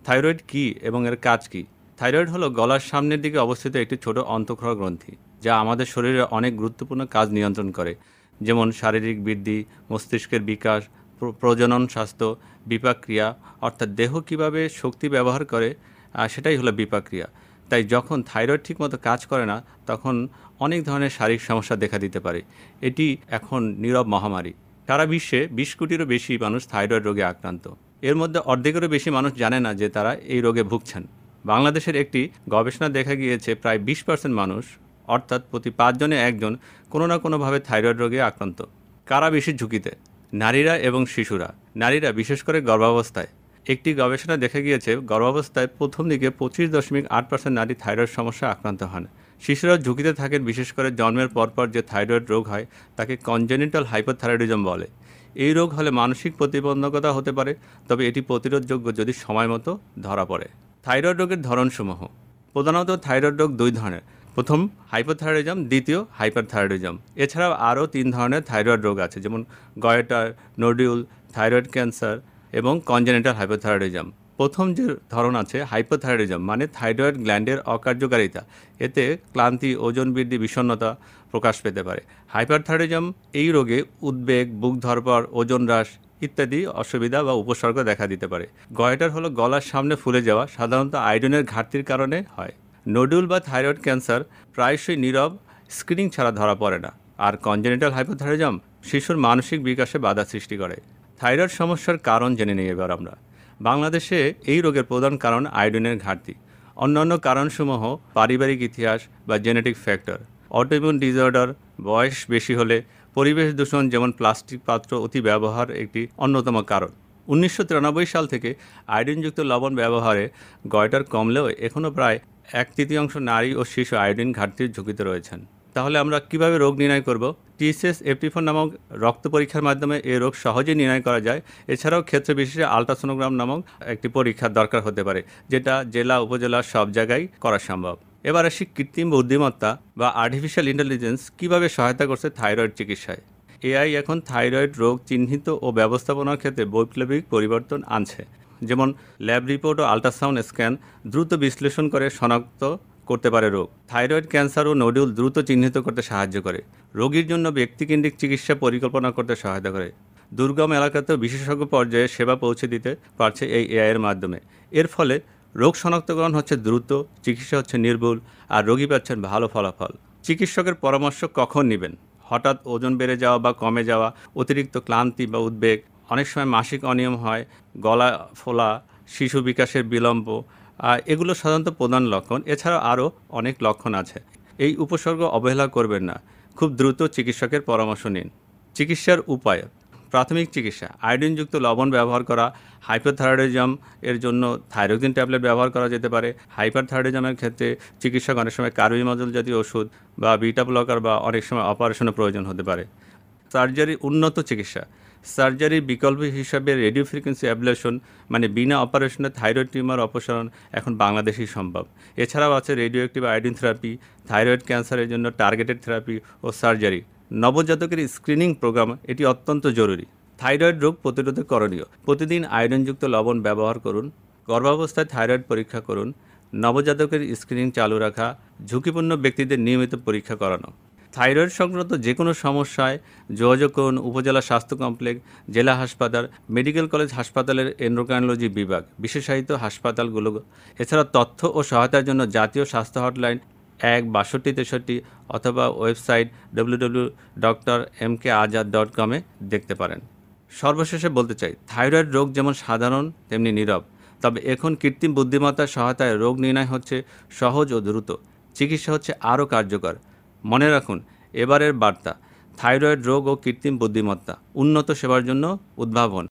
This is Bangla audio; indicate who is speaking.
Speaker 1: থাইরয়েড কী এবং এর কাজ কী? থাইরয়েড হলো গলার সামনের দিকে অবস্থিত একটি ছোট অন্তঃক্ষরা গ্রন্থি, যা আমাদের শরীরে অনেক গুরুত্বপূর্ণ কাজ নিয়ন্ত্রণ করে, যেমন শারীরিক বৃদ্ধি, মস্তিষ্কের বিকাশ, প্রজনন স্বাস্থ্য, বিপাকক্রিয়া, অর্থাৎ দেহ কীভাবে শক্তি ব্যবহার করে, সেটাই হলো বিপাকক্রিয়া। তাই যখন থাইরয়েড ঠিকমতো কাজ করে না, তখন অনেক ধরনের শারীরিক সমস্যা দেখা দিতে পারে। এটি এখন নীরব মহামারী। সারা বিশ্বে ২০ কোটিরও বেশি মানুষ থাইরয়েড রোগে আক্রান্ত। এর মধ্যে অর্ধেকেরও বেশি মানুষ জানে না যে তারা এই রোগে ভুগছেন। বাংলাদেশের একটি গবেষণা দেখা গিয়েছে প্রায় ২০% মানুষ, অর্থাৎ প্রতি ৫ জনে একজন কোনো না কোনোভাবে থাইরয়েড রোগে আক্রান্ত। কারা বেশি ঝুঁকিতে? নারীরা এবং শিশুরা। নারীরা, বিশেষ করে গর্ভাবস্থায়। একটি গবেষণা দেখা গিয়েছে গর্ভাবস্থায় প্রথম দিকে ২৫.৮% নারী থাইরয়েড সমস্যা আক্রান্ত হন। শিশুরা ঝুঁকিতে থাকেন, বিশেষ করে জন্মের পরপর যে থাইরয়েড রোগ হয় তাকে কনজেনিটাল হাইপোথাইরয়েডিজম বলে। এই রোগ হলে মানসিক প্রতিবন্ধকতা হতে পারে, তবে এটি প্রতিরোধযোগ্য যদি সময় মতো ধরা পড়ে। থাইরয়েড রোগের ধরনসমূহ। প্রধানত থাইরয়েড রোগ দুই ধরনের। প্রথম হাইপোথাইরয়েডিজম, দ্বিতীয় হাইপারথাইরয়েডিজম। এছাড়াও আরও ৩ ধরনের থাইরয়েড রোগ আছে, যেমন গয়েটার, নোডিউল, থাইরয়েড ক্যান্সার এবং কনজেনিটাল হাইপোথাইরয়েডিজম। প্রথম যে ধরন আছে হাইপোথাইরয়েডিজম, মানে থাইরয়েড গ্ল্যান্ডের অকার্যকারিতা। এতে ক্লান্তি, ওজন বৃদ্ধি, বিষণ্ণতা প্রকাশ পেতে পারে। হাইপারথাইরয়েডিজম এই রোগে উদ্বেগ, বুক ধড়ফড়, ওজন হ্রাস ইত্যাদি অসুবিধা বা উপসর্গ দেখা দিতে পারে। গয়েটার হলো গলার সামনে ফুলে যাওয়া, সাধারণত আয়োডিনের ঘাটতির কারণে হয়। নোডুল বা থাইরয়েড ক্যান্সার প্রায়শই নীরব, স্ক্রিনিং ছাড়া ধরা পড়ে না। আর কনজেনিটাল হাইপোথাইরয়েডিজম শিশুর মানসিক বিকাশে বাধা সৃষ্টি করে। থাইরয়েড সমস্যার কারণ জেনে নিই এবার আমরা। বাংলাদেশে এই রোগের প্রধান কারণ আয়োডিনের ঘাটতি। অন্যান্য কারণসমূহ পারিবারিক ইতিহাস বা জেনেটিক ফ্যাক্টর, অটোইমিউন ডিসঅর্ডার, বয়স বেশি হলে, পরিবেশ দূষণ যেমন প্লাস্টিক পাত্র অতি ব্যবহার একটি অন্যতম কারণ। ১৯৯৩ সাল থেকে আয়োডিনযুক্ত লবণ ব্যবহারে গয়টার কমলেও এখনও প্রায় ১/৩ নারী ও শিশু আয়োডিন ঘাটতির ঝুঁকিতে রয়েছেন। তাহলে আমরা কিভাবে রোগ নির্ণয় করব? টিএসএস এপটিফোন নামক রক্ত পরীক্ষার মাধ্যমে এই রোগ সহজেই নির্ণয় করা যায়। এছাড়াও ক্ষেত্র বিশেষে আলট্রাসোনোগ্রাম নামক একটি পরীক্ষার দরকার হতে পারে, যেটা জেলা উপজেলা সব জায়গায় করা সম্ভব। এবার আসি কৃত্রিম বুদ্ধিমত্তা বা আর্টিফিশিয়াল ইন্টেলিজেন্স কীভাবে সহায়তা করছে থাইরয়েড চিকিৎসায়। এআই এখন থাইরয়েড রোগ চিহ্নিত ও ব্যবস্থাপনার ক্ষেত্রে বৈপ্লবিক পরিবর্তন আনছে। যেমন ল্যাব রিপোর্ট ও আল্ট্রাসাউন্ড স্ক্যান দ্রুত বিশ্লেষণ করে শনাক্ত করতে পারে রোগ। থাইরয়েড ক্যান্সার ও নোডিউল দ্রুত চিহ্নিত করতে সাহায্য করে। রোগীর জন্য ব্যক্তিকেন্দ্রিক চিকিৎসা পরিকল্পনা করতে সহায়তা করে। দুর্গম এলাকাতেও বিশেষজ্ঞ পর্যায়ে সেবা পৌঁছে দিতে পারছে এই এআইয়ের মাধ্যমে। এর ফলে রোগ শনাক্তকরণ হচ্ছে দ্রুত, চিকিৎসা হচ্ছে নির্ভুল, আর রোগী পাচ্ছেন ভালো ফলাফল। চিকিৎসকের পরামর্শ কখন নেবেন? হঠাৎ ওজন বেড়ে যাওয়া বা কমে যাওয়া, অতিরিক্ত ক্লান্তি বা উদ্বেগ, অনেক সময় মাসিক অনিয়ম হয়, গলা ফোলা, শিশু বিকাশের বিলম্ব, এগুলো সাধারণত প্রধান লক্ষণ। এছাড়াও আরও অনেক লক্ষণ আছে। এই উপসর্গ অবহেলা করবেন না, খুব দ্রুত চিকিৎসকের পরামর্শ নিন। চিকিৎসার উপায়। প্রাথমিক চিকিৎসা: আয়োডিনযুক্ত লবণ ব্যবহার করা। হাইপোথাইরয়েডিজম এর জন্য থাইরোক্সিন ট্যাবলেট ব্যবহার করা যেতে পারে। হাইপারথাইরয়েডিজমের ক্ষেত্রে চিকিৎসক অনেক সময় কার্বিমাজল জাতীয় ওষুধ বা বিটা ব্লকার বা অনেক সময় অপারেশনের প্রয়োজন হতে পারে। সার্জারি। উন্নত চিকিৎসা। সার্জারির বিকল্প হিসাবে রেডিও ফ্রিকোয়েন্সি অ্যাবলেশন, মানে বিনা অপারেশনে থাইরয়েড টিউমার অপসারণ এখন বাংলাদেশেই সম্ভব। এছাড়াও আছে radio active iodine therapy, thyroid ক্যান্সারের জন্য টার্গেটেড থেরাপি ও সার্জারি। নবজাতকের স্ক্রিনিং প্রোগ্রাম, এটি অত্যন্ত জরুরি। থাইরয়েড রোগ প্রতিরোধে করণীয়: প্রতিদিন আয়োডিনযুক্ত লবণ ব্যবহার করুন। গর্ভাবস্থায় থাইরয়েড পরীক্ষা করুন। নবজাতকের স্ক্রিনিং চালু রাখা। ঝুঁকিপূর্ণ ব্যক্তিদের নিয়মিত পরীক্ষা করানো। থাইরয়েড সংক্রান্ত যে কোনো সমস্যায় যোগাযোগ করুন উপজেলা স্বাস্থ্য কমপ্লেক্স, জেলা হাসপাতাল, মেডিকেল কলেজ হাসপাতালের এন্ডোক্রাইনোলজি বিভাগ, বিশেষায়িত হাসপাতালগুলো। এছাড়া তথ্য ও সহায়তার জন্য জাতীয় স্বাস্থ্য হটলাইন ১/৬২৬৩ অথবা ওয়েবসাইট www.drmkazad.com দেখতে পারেন। সর্বশেষে বলতে চাই, থাইরয়েড রোগ যেমন সাধারণ তেমনি নীরব। তবে এখন কৃত্রিম বুদ্ধিমত্তার সহায়তায় রোগ নির্ণয় হচ্ছে সহজ ও দ্রুত। চিকিৎসা হচ্ছে আরও কার্যকর। মনে রাখুন, এবারের বার্তা: থাইরয়েড রোগ ও কৃত্রিম বুদ্ধিমত্তা, উন্নত সেবার জন্য উদ্ভাবন।